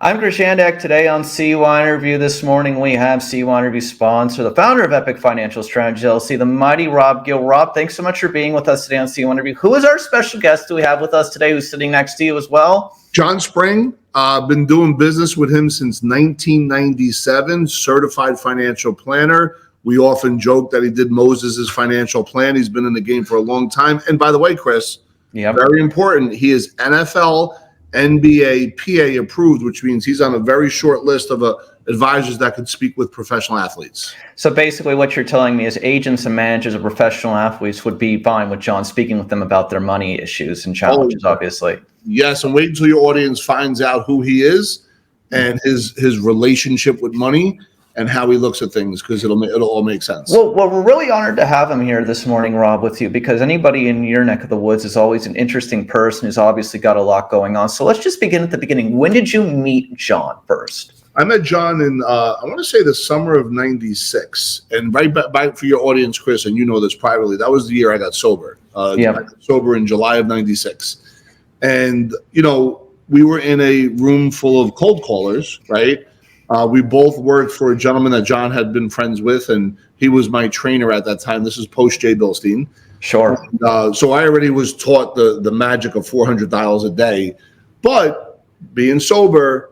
I'm Chris Shandak. Today on CYInterview this morning, we have CYInterview sponsor, the founder of Epic Financial Strategy LLC, the mighty Rob Gill. Rob, thanks so much for being with us today on CYInterview. Who is our special guest do we have with us today who's sitting next to you as well? John Spring. I've been doing business with him since 1997, certified financial planner. We often joke that he did Moses' financial plan. He's been in the game for a long time. And by the way, Chris, very important, he is NFL, NBA, PA approved, which means he's on a very short list of advisors that could speak with professional athletes. So basically what you're telling me is agents and managers of professional athletes would be fine with John speaking with them about their money issues and challenges, obviously. Yes, and wait until your audience finds out who he is and his relationship with money and how he looks at things, because it'll all make sense. Well, we're really honored to have him here this morning, Rob, with you, because anybody in your neck of the woods is always an interesting person who's obviously got a lot going on. So let's just begin at the beginning. When did you meet John first? I met John in, I want to say the summer of 96. And right back for your audience, Chris, and you know this privately, that was the year I got sober. I got sober in July of 96. And, you know, we were in a room full of cold callers, right? We both worked for a gentleman that John had been friends with, and he was my trainer at that time. This is post Jay Bilstein. Sure. And, so I already was taught the magic of $400 a day. But being sober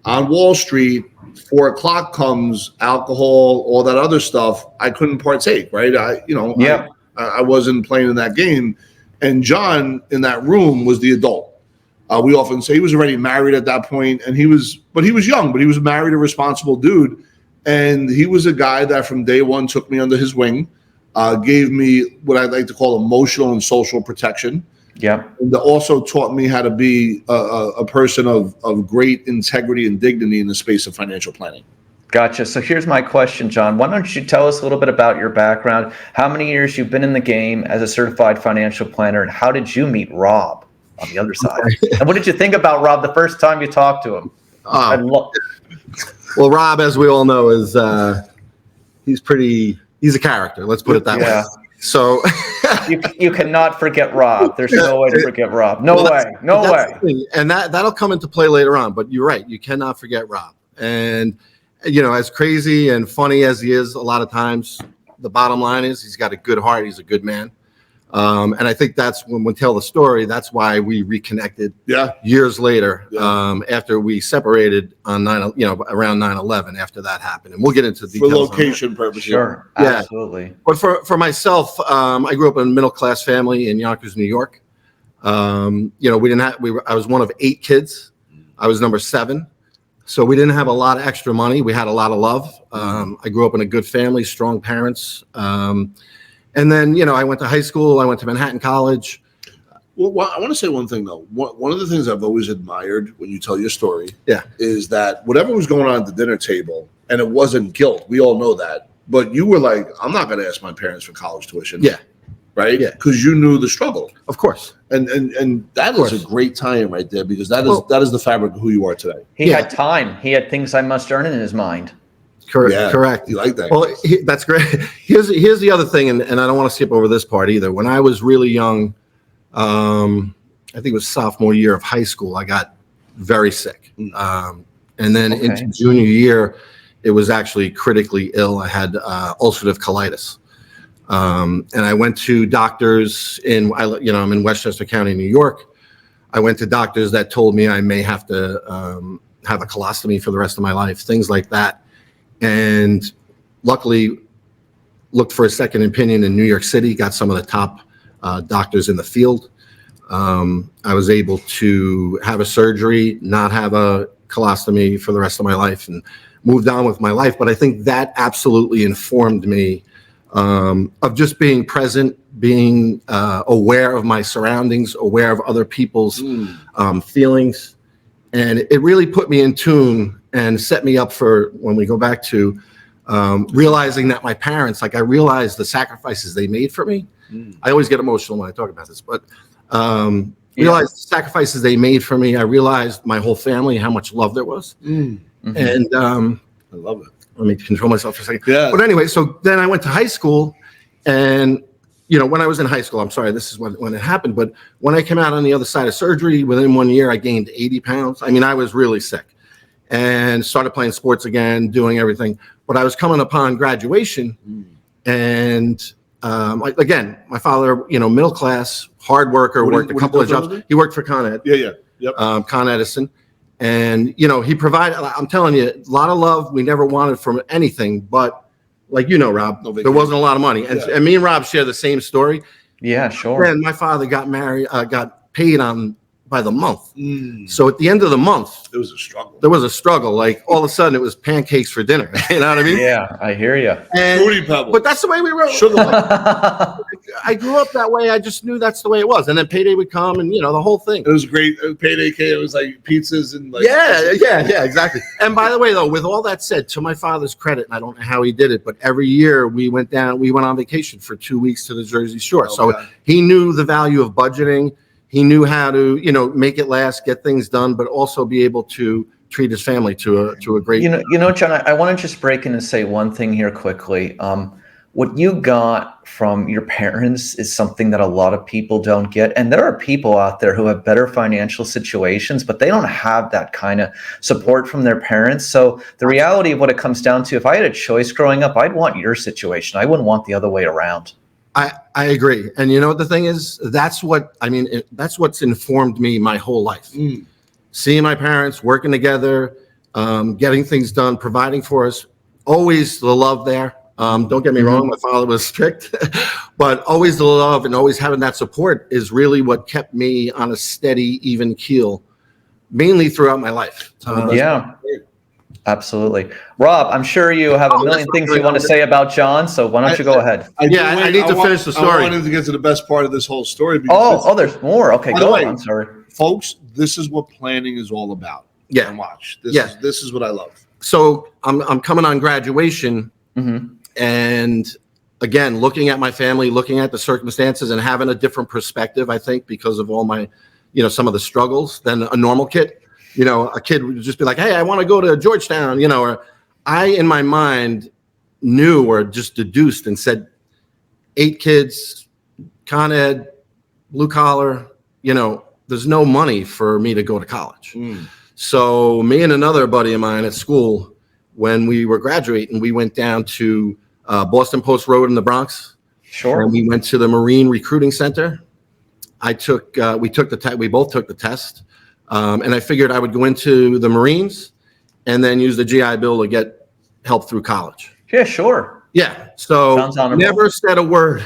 on Wall Street, 4 o'clock comes, alcohol, all that other stuff, I couldn't partake, right? I wasn't playing in that game. And John in that room was the adult. We often say he was already married at that point, and he was young, but he was married, a responsible dude. And he was a guy that from day one took me under his wing, gave me what I'd like to call emotional and social protection. Yeah. And also taught me how to be a person of great integrity and dignity in the space of financial planning. Gotcha. So here's my question, John. Why don't you tell us a little bit about your background, how many years you've been in the game as a certified financial planner, and how did you meet Rob on the other side? And what did you think about Rob the first time you talked to him? Well, Rob, as we all know, is he's a character. Let's put it that way. So you cannot forget Rob. There's no way to forget Rob. No way. And that'll come into play later on. But you're right. You cannot forget Rob. And, you know, as crazy and funny as he is, a lot of times, the bottom line is he's got a good heart. He's a good man. And I think that's when we tell the story, that's why we reconnected years later, after we separated on around 9/11, after that happened. And we'll get into details. For location purposes. Sure. Yeah. Absolutely. But for myself, I grew up in a middle-class family in Yonkers, New York. I was one of 8 kids. I was number 7. So we didn't have a lot of extra money. We had a lot of love. I grew up in a good family, strong parents. And then, I went to high school. I went to Manhattan College. Well, I want to say one thing, though. One of the things I've always admired when you tell your story is that whatever was going on at the dinner table, and it wasn't guilt. We all know that. But you were like, I'm not going to ask my parents for college tuition. Yeah. Right? Yeah. Because you knew the struggle. Of course. And that is a great tie-in right there, because that is the fabric of who you are today. He had time. He had things I must earn in his mind. Correct. You like that? Well, that's great. Here's the other thing, and I don't want to skip over this part either. When I was really young, I think it was sophomore year of high school, I got very sick. And then into junior year, it was actually critically ill. I had ulcerative colitis. And I went to doctors I'm in Westchester County, New York. I went to doctors that told me I may have to have a colostomy for the rest of my life, things like that. And luckily looked for a second opinion in New York City, got some of the top doctors in the field. I was able to have a surgery, not have a colostomy for the rest of my life, and moved on with my life. But I think that absolutely informed me of just being present, being aware of my surroundings, aware of other people's feelings. And it really put me in tune and set me up for when we go back to realizing that my parents, I realized the sacrifices they made for me. I always get emotional when I talk about this, but realized the sacrifices they made for me. I realized my whole family, how much love there was. And I love it. Let me control myself for a second. Yeah. But anyway, so then I went to high school, and when I was in high school, I'm sorry, this is when it happened, but when I came out on the other side of surgery, within 1 year, I gained 80 pounds. I mean, I was really sick. and started playing sports again, doing everything. But I was coming upon graduation, and again, my father, middle class, hard worker, worked a couple of jobs. He worked for Con Ed. Yep. Con Edison. And, he provided, I'm telling you, a lot of love we never wanted from anything, but like, Rob, there wasn't a lot of money. And me and Rob share the same story. Yeah, sure. And my father got paid by the month. So at the end of the month, It was a struggle. there was a struggle. Like all of a sudden it was pancakes for dinner. You know what I mean? Yeah, I hear you. Fruity Pebbles. But that's the way we were. Sugar. I grew up that way. I just knew that's the way it was. And then payday would come and, the whole thing. It was great. Payday came. It was like pizzas and like. Yeah, exactly. And by the way, though, with all that said, to my father's credit, and I don't know how he did it, but every year we went on vacation for 2 weeks to the Jersey Shore. Okay. So he knew the value of budgeting. He knew how to, make it last, get things done, but also be able to treat his family to a great. John, I want to just break in and say one thing here quickly. What you got from your parents is something that a lot of people don't get. And there are people out there who have better financial situations, but they don't have that kind of support from their parents. So the reality of what it comes down to, if I had a choice growing up, I'd want your situation. I wouldn't want the other way around. I agree. And you know what the thing is? That's what's informed me my whole life. Seeing my parents working together, getting things done, providing for us, always the love there. Don't get me wrong, my father was strict, but always the love and always having that support is really what kept me on a steady, even keel, mainly throughout my life. Yeah. Absolutely. Rob, I'm sure you have a million things you want to say about John, so why don't you go ahead? I need to finish the story. I wanted to get to the best part of this whole story. There's more. Okay, go on. I'm sorry. Folks, this is what planning is all about. Yeah. And watch. This is what I love. So I'm coming on graduation, and again, looking at my family, looking at the circumstances and having a different perspective, I think, because of all my, some of the struggles than a normal kid. A kid would just be like, hey, I want to go to Georgetown, or I, in my mind, knew or just deduced and said, 8 kids, Con Ed, blue collar, there's no money for me to go to college. So me and another buddy of mine at school, when we were graduating, we went down to Boston Post Road in the Bronx. Sure. And we went to the Marine Recruiting Center. We both took the test. And I figured I would go into the Marines and then use the GI Bill to get help through college. Yeah, sure. Yeah. So Sounds honorable. Never said a word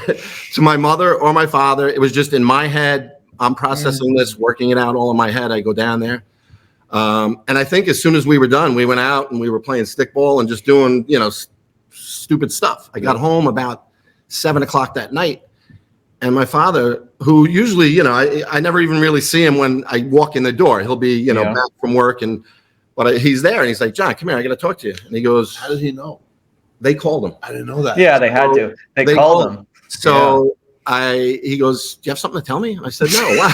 to my mother or my father. It was just in my head. I'm processing this, working it out all in my head. I go down there. And I think as soon as we were done, we went out and we were playing stickball and just doing, stupid stuff. I got home about 7:00 that night. And my father, who usually, I never even really see him when I walk in the door. He'll be, back from work, but he's there, and he's like, John, come here, I got to talk to you. And he goes, how did he know? They called him. I didn't know that. Yeah, they had to. They called him. So he goes, do you have something to tell me? I said, no.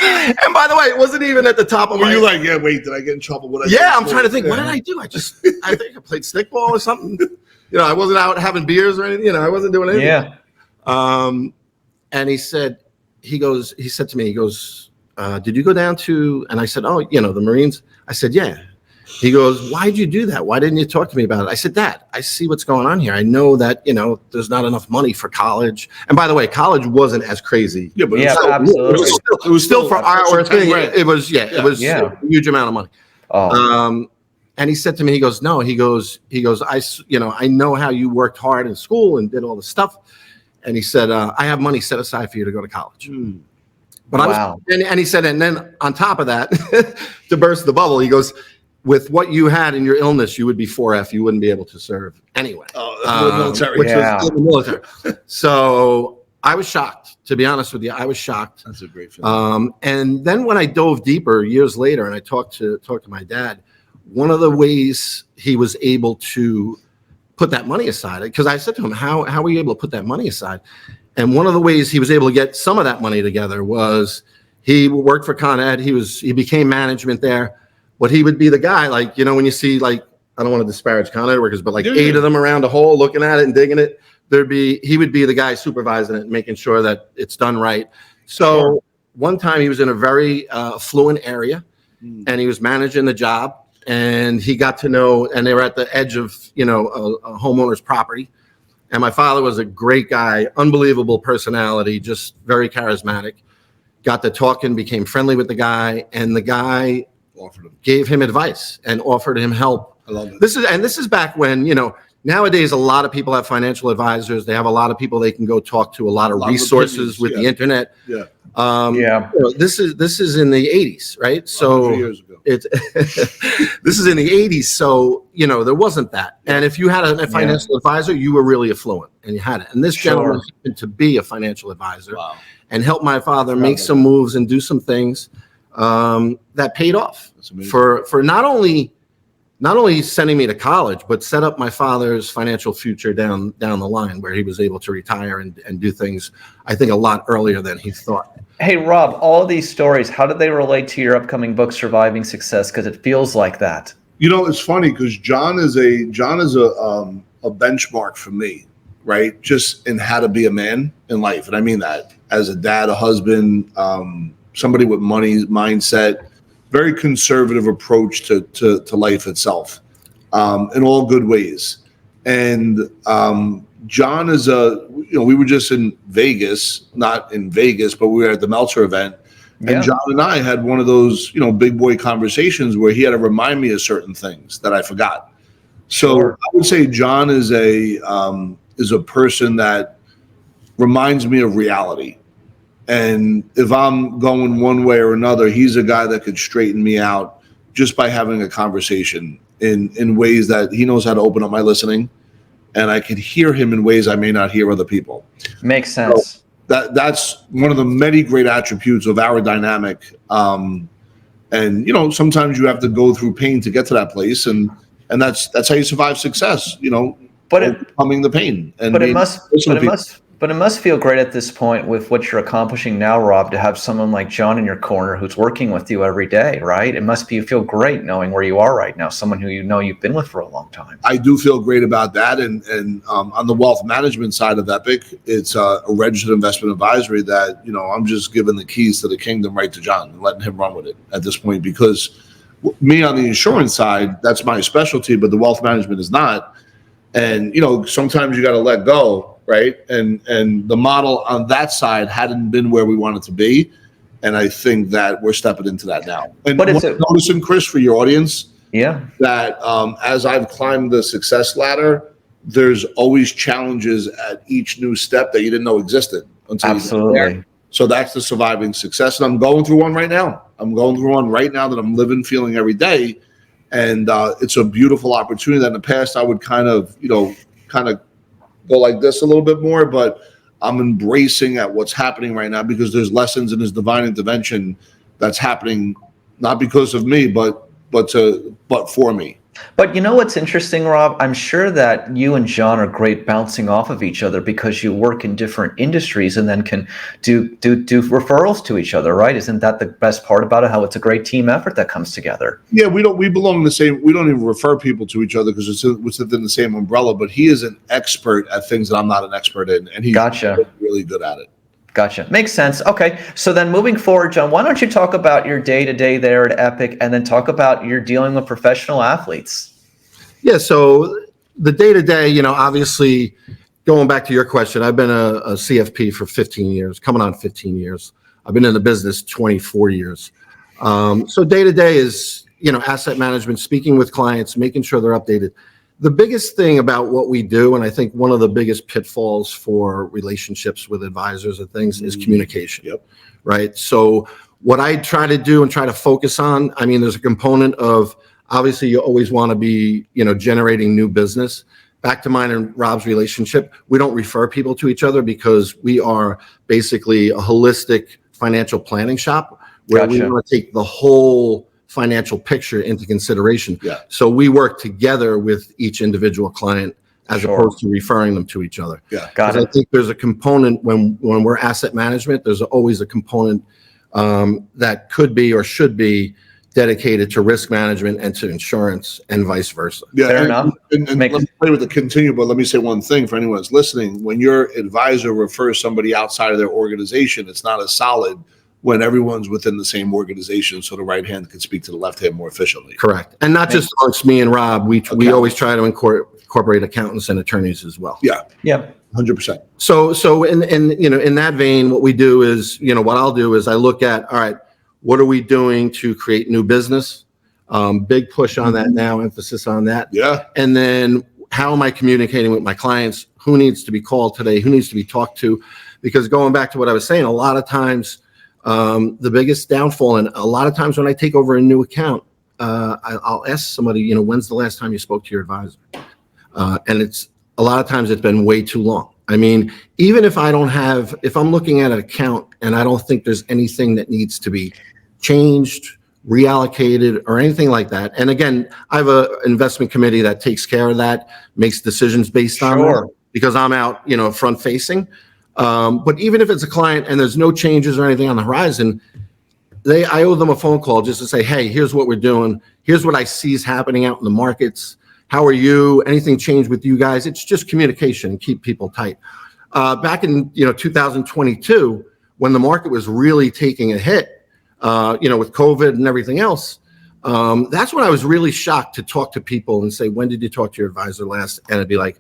And by the way, it wasn't even at the top of my. Were you like, wait, did I get in trouble? I'm trying to think. What did I do? I think I played stickball or something. I wasn't out having beers or anything. I wasn't doing anything. Yeah. And he said to me, did you go down to, and I said, oh, the Marines. I said, yeah. He goes, why'd you do that? Why didn't you talk to me about it? I said, Dad, I see what's going on here. I know that, there's not enough money for college. And by the way, college wasn't as crazy. Yeah, but absolutely. It was still for our thing. It was a huge amount of money. Oh. And he said to me, he goes, I know how you worked hard in school and did all the stuff. And he said, I have money set aside for you to go to college. But and he said, and then on top of that, to burst the bubble, he goes, with what you had in your illness, you would be 4F. You wouldn't be able to serve anyway. Oh, military. Which was in the military. So I was shocked, to be honest with you. I was shocked. That's a great feeling. And then when I dove deeper years later and I talked to my dad, one of the ways he was able to put that money aside, because I said to him, how were you able to put that money aside? And one of the ways he was able to get some of that money together was he worked for Con Ed. He became management there, but he would be the guy, like, when you see, like, I don't want to disparage Con Ed workers, but like 8 of them around a hole looking at it and digging it, he would be the guy supervising it and making sure that it's done right. So one time he was in a very affluent area and he was managing the job. and he got to know, and they were at the edge of, a homeowner's property. And my father was a great guy, unbelievable personality, just very charismatic. Got to talking, became friendly with the guy, and the guy gave him advice and offered him help. I love it. This is back when, nowadays a lot of people have financial advisors. They have a lot of people they can go talk to, a lot of resources with the internet. Yeah. This is in the 80s, right? So years ago. This is in the 80s. So, there wasn't that. And if you had a financial advisor, you were really affluent and you had it. And this gentleman happened to be a financial advisor and helped my father make some moves and do some things that paid off for not only sending me to college, but set up my father's financial future down the line, where he was able to retire and do things, I think, a lot earlier than he thought. Hey, Rob, all these stories, how do they relate to your upcoming book, Surviving Success? Because it feels like that. It's funny because John is a benchmark for me, right? Just in how to be a man in life. And I mean that as a dad, a husband, somebody with money mindset, very conservative approach to life itself, in all good ways. And John is we were just in Vegas, not in Vegas, but we were at the Meltzer event. And John and I had one of those, big boy conversations where he had to remind me of certain things that I forgot. So I would say John is a person that reminds me of reality. And if I'm going one way or another, he's a guy that could straighten me out just by having a conversation in ways that he knows how to open up my listening. And I could hear him in ways I may not hear other people. Makes sense. So that's one of the many great attributes of our dynamic. And, sometimes you have to go through pain to get to that place. And that's how you survive success, but overcoming the pain. And But it must feel great at this point with what you're accomplishing now, Rob, to have someone like John in your corner who's working with you every day, right? It must feel great knowing where you are right now, someone who you've been with for a long time. I do feel great about that. And on the wealth management side of Epic, it's a registered investment advisory that, I'm just giving the keys to the kingdom right to John and letting him run with it at this point, because me on the insurance side, that's my specialty, but the wealth management is not. And, sometimes you got to let go. Right. And the model on that side hadn't been where we wanted to be. And I think that we're stepping into that now. And noticing, Chris, for your audience, that as I've climbed the success ladder, there's always challenges at each new step that you didn't know existed until you get there. So that's the surviving success. And I'm going through one right now. That I'm living, feeling every day. And it's a beautiful opportunity that in the past I would kind of go like this a little bit more, but I'm embracing at what's happening right now because there's lessons in this divine intervention that's happening, not because of me, but for me. But what's interesting, Rob? I'm sure that you and John are great bouncing off of each other because you work in different industries and then can do referrals to each other, right? Isn't that the best part about it? How it's a great team effort that comes together. Yeah, we belong in the same. We don't even refer people to each other because it's within the same umbrella. But he is an expert at things that I'm not an expert in, and he's really good at it. Gotcha. Makes sense. Okay. So then moving forward, John, why don't you talk about your day-to-day there at Epic and then talk about your dealing with professional athletes? Yeah. So the day-to-day, obviously going back to your question, I've been a CFP for 15 years, coming on 15 years. I've been in the business 24 years. So day-to-day is, asset management, speaking with clients, making sure they're updated. The biggest thing about what we do, and I think one of the biggest pitfalls for relationships with advisors and things, is communication. Yep. Right. So what I try to do and try to focus on, there's a component of, obviously you always want to be, generating new business. Back to mine and Rob's relationship, we don't refer people to each other because we are basically a holistic financial planning shop where we want to take the whole financial picture into consideration. Yeah. So we work together with each individual client as opposed to referring them to each other. Yeah. Got it. I think there's a component when we're asset management, there's always a component that could be or should be dedicated to risk management and to insurance and vice versa. Yeah, fair enough. And let me play with the continue, but let me say one thing for anyone that's listening. When your advisor refers somebody outside of their organization, it's not a solid when everyone's within the same organization, so the right hand can speak to the left hand more efficiently. Correct. And not just amongst me and Rob, we always try to incorporate accountants and attorneys as well. Yeah. Yeah. 100%. So in that vein, what we do is, what I'll do is I look at, all right, what are we doing to create new business? Big push on that now, emphasis on that. Yeah. And then how am I communicating with my clients? Who needs to be called today? Who needs to be talked to? Because going back to what I was saying, a lot of times, the biggest downfall, and a lot of times when I take over a new account, I'll ask somebody, when's the last time you spoke to your advisor? And it's a lot of times it's been way too long. I mean, even if I'm looking at an account and I don't think there's anything that needs to be changed, reallocated, or anything like that. And again, I have an investment committee that takes care of that, makes decisions based on that, because I'm out, front facing. But even if it's a client and there's no changes or anything on the horizon, I owe them a phone call just to say, hey, here's what we're doing. Here's what I see is happening out in the markets. How are you? Anything changed with you guys? It's just communication, keep people tight. Back in 2022, when the market was really taking a hit, with COVID and everything else, that's when I was really shocked to talk to people and say, when did you talk to your advisor last? And it'd be like,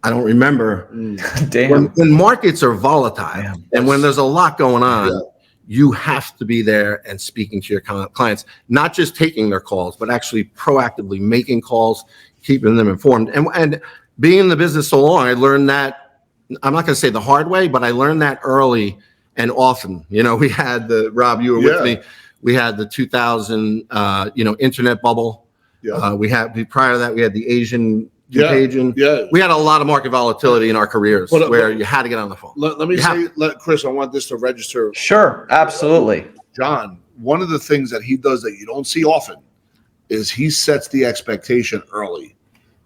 I don't remember. Damn. When markets are volatile and when there's a lot going on, you have to be there and speaking to your clients, not just taking their calls, but actually proactively making calls, keeping them informed. And being in the business so long, I learned that, I'm not going to say the hard way, but I learned that early and often. We had Rob, you were with me. We had the 2000, internet bubble. Prior to that, we had the Asian contagion. We had a lot of market volatility in our careers where you had to get on the phone. Let me say, Chris, I want this to register. Sure, absolutely. John, one of the things that he does that you don't see often is he sets the expectation early.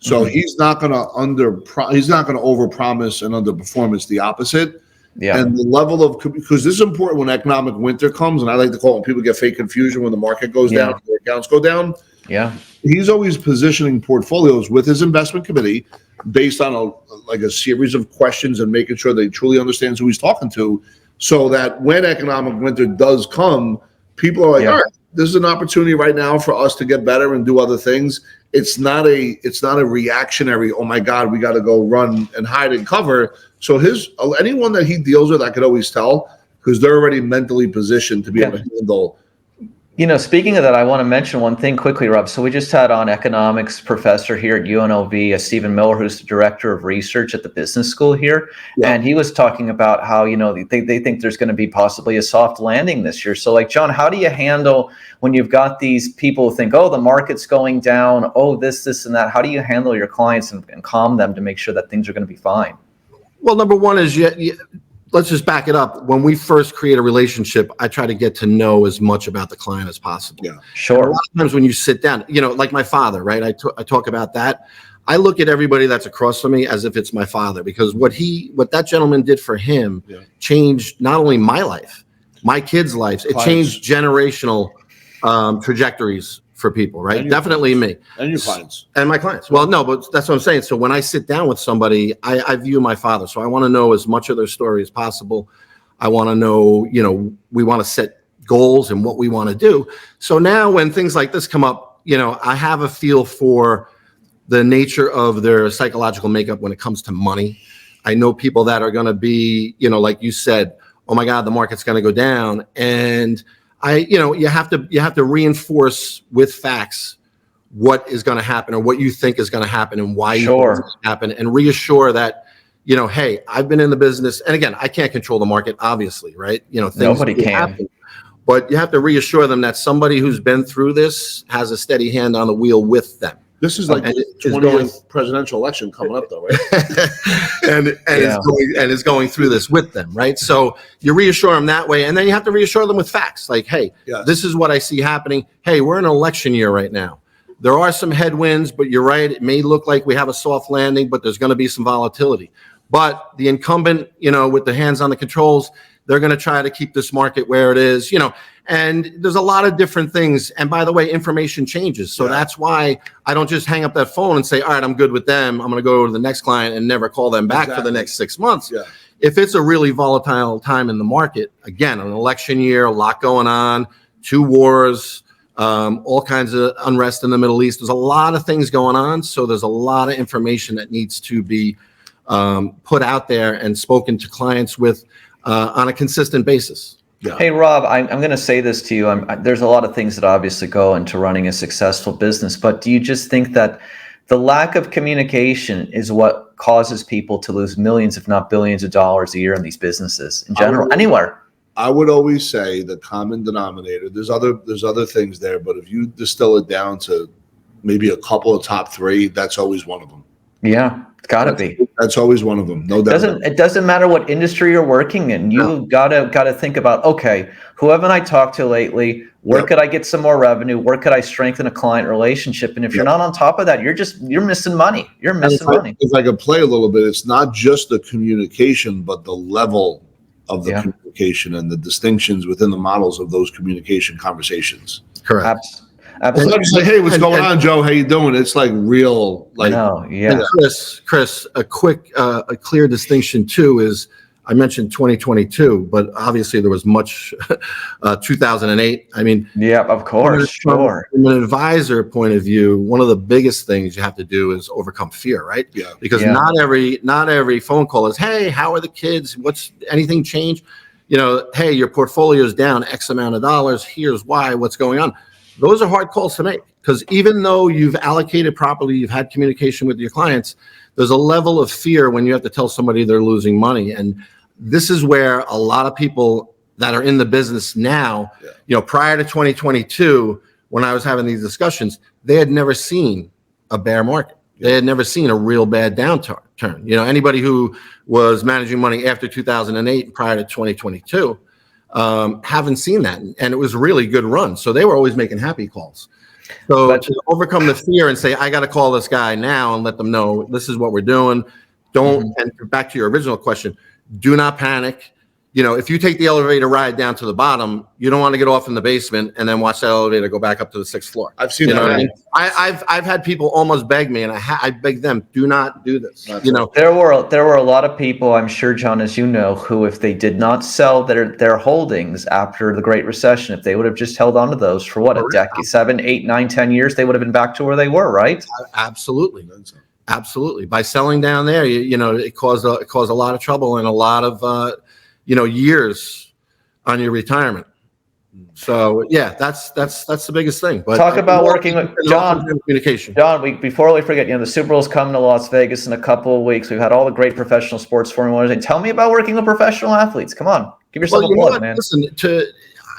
So he's not going to overpromise and underperform. It's the opposite. Yeah. And the level of, because this is important when economic winter comes, and I like to call it when people get fake confusion when the market goes down, the accounts go down. Yeah. He's always positioning portfolios with his investment committee based on a series of questions and making sure they truly understands who he's talking to, so that when economic winter does come, people are like, all right, this is an opportunity right now for us to get better and do other things. It's not a reactionary, oh my God, we got to go run and hide and cover. So anyone that he deals with, I could always tell, because they're already mentally positioned to be able to handle. Speaking of that, I want to mention one thing quickly, Rob. So we just had on economics professor here at UNLV, Stephen Miller, who's the director of research at the business school here. Yeah. And he was talking about how, they think there's going to be possibly a soft landing this year. So John, how do you handle when you've got these people who think, oh, the market's going down, oh, this and that? How do you handle your clients and calm them to make sure that things are going to be fine? Well, number one is let's just back it up. When we first create a relationship, I try to get to know as much about the client as possible. Yeah, sure. And a lot of times when you sit down, like my father, right? I talk about that. I look at everybody that's across from me as if it's my father, because what that gentleman did for him changed not only my life, my kids' lives. It changed generational trajectories for people, right? Definitely me. And your clients. And my clients. Well, no, but that's what I'm saying. So when I sit down with somebody, I view my father. So I want to know as much of their story as possible. I want to know, we want to set goals and what we want to do. So now when things like this come up, I have a feel for the nature of their psychological makeup when it comes to money. I know people that are going to be, like you said, oh my God, the market's going to go down. And you have to reinforce with facts what is going to happen or what you think is going to happen and why you think it's going to happen, and reassure that, hey, I've been in the business. And again, I can't control the market, obviously, right? Things nobody can. Happen, but you have to reassure them that somebody who's been through this has a steady hand on the wheel with them. This is like the 20th presidential election coming up, though, right? and is going through this with them, right? So you reassure them that way, and then you have to reassure them with facts, like, hey, this is what I see happening. Hey, we're in an election year right now. There are some headwinds, but you're right. It may look like we have a soft landing, but there's going to be some volatility. But the incumbent, with the hands on the controls, they're going to try to keep this market where it is, and there's a lot of different things. And by the way, information changes. So that's why I don't just hang up that phone and say, all right, I'm good with them. I'm going to go to the next client and never call them back for the next 6 months. Yeah. if it's a really volatile time in the market, again, an election year, a lot going on, 2 wars, all kinds of unrest in the Middle East. There's a lot of things going on. So there's a lot of information that needs to be put out there and spoken to clients with on a consistent basis. Yeah. Hey, Rob, I'm going to say this to you. There's a lot of things that obviously go into running a successful business, but do you just think that the lack of communication is what causes people to lose millions, if not billions of dollars a year in these businesses in general, anywhere? I would always say the common denominator, there's other things there, but if you distill it down to maybe a couple of top 3, that's always one of them. Yeah, it's got to be. That's always one of them. No doubt. It doesn't matter what industry you're working in. You gotta think about, okay, who haven't I talked to lately? Where could I get some more revenue? Where could I strengthen a client relationship? And if you're not on top of that, you're missing money. You're missing money. If I could play a little bit, it's not just the communication, but the level of the communication and the distinctions within the models of those communication conversations. Correct. Absolutely. It's like, hey, what's going on, Joe? How you doing? It's like real, like. And Chris, a clear distinction too is, I mentioned 2022, but obviously there was much 2008. I mean, yeah, of course, sure. From an advisor point of view, one of the biggest things you have to do is overcome fear, right? Yeah. Because not every phone call is, hey, how are the kids? What's anything changed? Hey, your portfolio is down X amount of dollars. Here's why. What's going on? Those are hard calls to make, because even though you've allocated properly, you've had communication with your clients, there's a level of fear when you have to tell somebody they're losing money. And this is where a lot of people that are in the business now, prior to 2022, when I was having these discussions, they had never seen a bear market. They had never seen a real bad downturn. Anybody who was managing money after 2008 and prior to 2022, haven't seen that, and it was a really good run. So they were always making happy calls. So to overcome the fear and say, I got to call this guy now and let them know this is what we're doing. And back to your original question, do not panic. If you take the elevator ride down to the bottom, you don't want to get off in the basement and then watch that elevator go back up to the 6th floor. I've seen that. I mean? I've had people almost beg me, and I beg them, do not do this. There were a lot of people, I'm sure, John, as you know, who, if they did not sell their holdings after the Great Recession, if they would have just held on to those for a decade, 7, 8, 9, 10 years, they would have been back to where they were, right? Absolutely. By selling down there, it caused a lot of trouble and a lot of years on your retirement. So that's the biggest thing. But talk about working with John. Communication. John, before we forget, the Super Bowl's coming to Las Vegas in a couple of weeks. We've had all the great professional sports formulas. And tell me about working with professional athletes. Come on, give yourself a plug, man. Listen,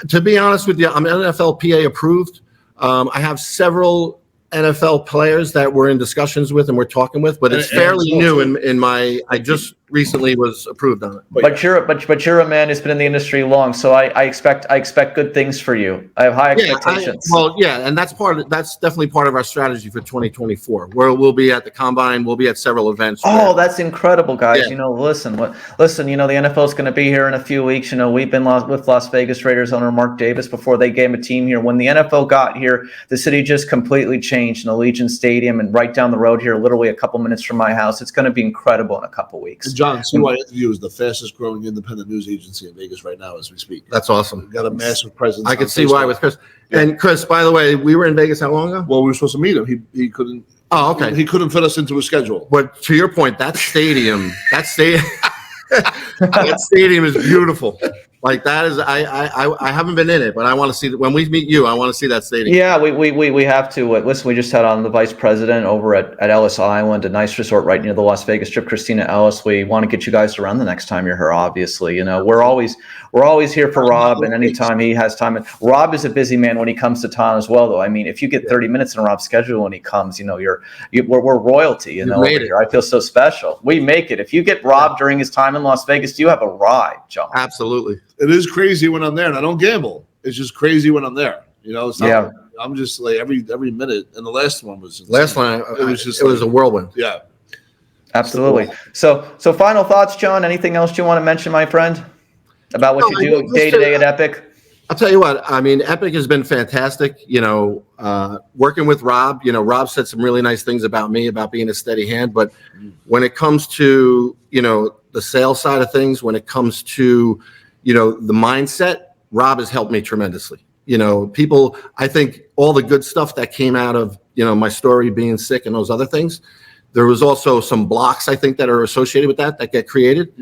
to be honest with you, I'm NFLPA approved. I have several NFL players that we're in discussions with and we're talking with, but it's fairly new in my. I just recently was approved on it. But you're a man who's been in the industry long, so I expect good things for you. I have high expectations. And that's definitely part of our strategy for 2024, where we'll be at the combine, we'll be at several events. That's incredible, guys. Listen, the NFL is going to be here in a few weeks. We've been with Las Vegas Raiders owner Mark Davis before they gave a team here. When the NFL got here, the city just completely changed in Allegiant Stadium and right down the road here, literally a couple minutes from my house. It's going to be incredible in a couple weeks. And John, CYInterview is the fastest growing independent news agency in Vegas right now as we speak. That's awesome. We've got a massive presence. I could see why with Chris. Yeah. And Chris, by the way, we were in Vegas how long ago? Well, we were supposed to meet him. He couldn't. Oh, okay. He couldn't fit us into his schedule. But to your point, that stadium that stadium is beautiful. Like that is, I haven't been in it, but I want to see when we meet you. I want to see that stadium. Yeah, we have to. Listen, we just had on the vice president over at Ellis Island, a nice resort right near the Las Vegas Strip, Christina Ellis. We want to get you guys around the next time you're here. Obviously, we're always here for Rob, and anytime he has time. And Rob is a busy man when he comes to town as well, though. I mean, if you get 30 minutes in Rob's schedule when he comes, we're royalty. Over here. I feel so special. We make it. If you get Rob during his time in Las Vegas, you have a ride, John. Absolutely. It is crazy when I'm there, and I don't gamble. It's just crazy when I'm there. It's not, I'm just like every minute. And the last one was insane. It was a whirlwind. Yeah, absolutely. So final thoughts, John. Anything else you want to mention, my friend, about what you do day to day at Epic? I'll tell you what, I mean, Epic has been fantastic. Working with Rob, Rob said some really nice things about me, about being a steady hand. But when it comes to, the sales side of things, when it comes to, the mindset, Rob has helped me tremendously. People, I think all the good stuff that came out of, my story being sick and those other things, there was also some blocks, I think, that are associated with that get created.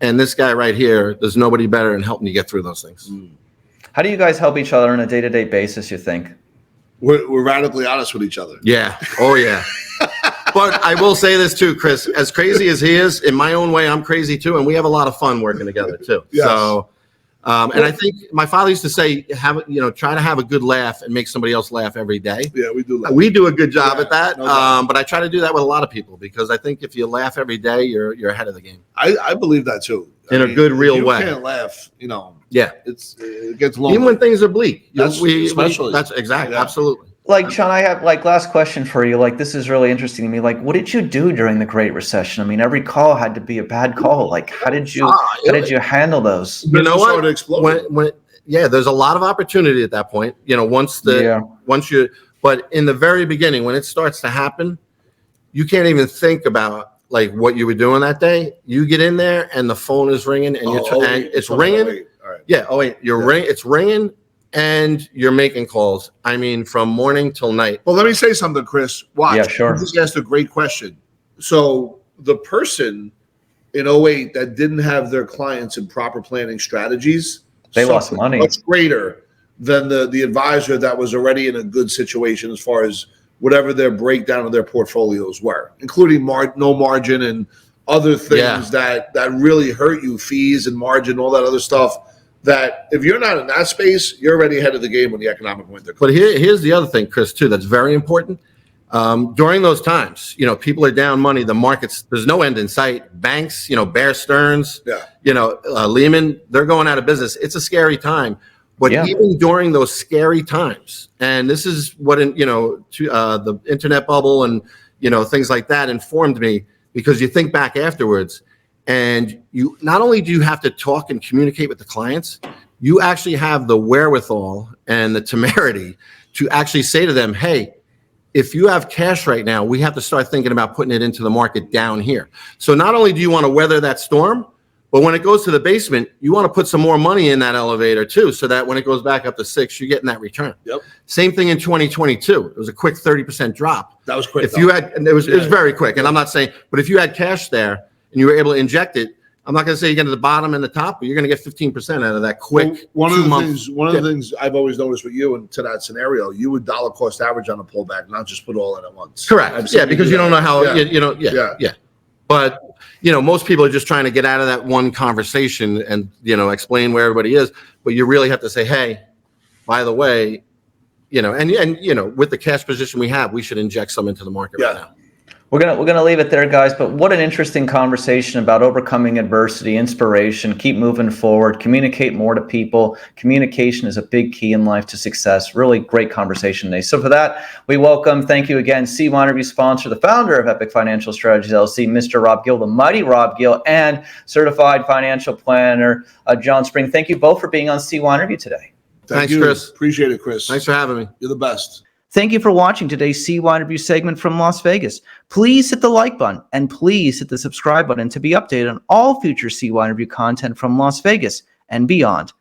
And this guy right here, there's nobody better in helping you get through those things. How do you guys help each other on a day-to-day basis, you think? We're radically honest with each other. Yeah. Oh, yeah. But I will say this too, Chris, as crazy as he is, in my own way, I'm crazy too. And we have a lot of fun working together too. Yes. So, and I think my father used to say, try to have a good laugh and make somebody else laugh every day. Yeah, we do. We do a good job at that. No doubt. But I try to do that with a lot of people because I think if you laugh every day, you're ahead of the game. I believe that too. In a good, real way. You can't laugh, Yeah. it gets lonely. Even when things are bleak. That's especially. That's exactly. Yeah. Absolutely. Like, Sean, I have last question for you. This is really interesting to me. What did you do during the Great Recession? I mean, every call had to be a bad call. How did you handle those? You know what? When, there's a lot of opportunity at that point. But in the very beginning, when it starts to happen, you can't even think about what you were doing that day. You get in there and the phone is ringing and it's ringing. All right. Yeah. Oh wait, it's ringing and you're making calls. I mean, from morning till night. Well, let me say something, Chris. Watch. Yeah, sure. You just asked a great question. So the person in 08 that didn't have their clients in proper planning strategies, they lost money much greater than the advisor that was already in a good situation as far as whatever their breakdown of their portfolios were, including no margin and other things that really hurt you, fees and margin, all that other stuff. That if you're not in that space, you're already ahead of the game when the economic winter comes. But here's the other thing, Chris, too, that's very important. During those times, people are down money. The markets, there's no end in sight. Banks, Bear Stearns, Lehman, they're going out of business. It's a scary time. But even during those scary times, and this is what the internet bubble and things like that informed me, because you think back afterwards, and you not only do you have to talk and communicate with the clients, you actually have the wherewithal and the temerity to actually say to them, hey, if you have cash right now, we have to start thinking about putting it into the market down here. So not only do you want to weather that storm, but when it goes to the basement, you want to put some more money in that elevator too, so that when it goes back up to 6, you're getting that return. Yep. Same thing in 2022. It was a quick 30% drop. That was quick. If you had, and it was very quick. And I'm not saying, but if you had cash there and you were able to inject it, I'm not going to say you get to the bottom and the top, but you're going to get 15% out of that quick. One of the things I've always noticed with you, and to that scenario, you would dollar cost average on a pullback, not just put all in at once. Correct. Yeah, because you don't know how. Yeah. But most people are just trying to get out of that one conversation and explain where everybody is. But you really have to say, hey, by the way, and with the cash position we have, we should inject some into the market right now. We're gonna leave it there, guys. But what an interesting conversation about overcoming adversity, inspiration, keep moving forward, communicate more to people. Communication is a big key in life to success. Really great conversation today. So for that, we thank you again, CYInterview sponsor, the founder of Epic Financial Strategies LLC, Mr. Rob Gill, the mighty Rob Gill, and certified financial planner, John Spring. Thank you both for being on CYInterview today. Thanks, Chris. Appreciate it, Chris. Thanks for having me. You're the best. Thank you for watching today's CYInterview segment from Las Vegas. Please hit the like button and please hit the subscribe button to be updated on all future CYInterview content from Las Vegas and beyond.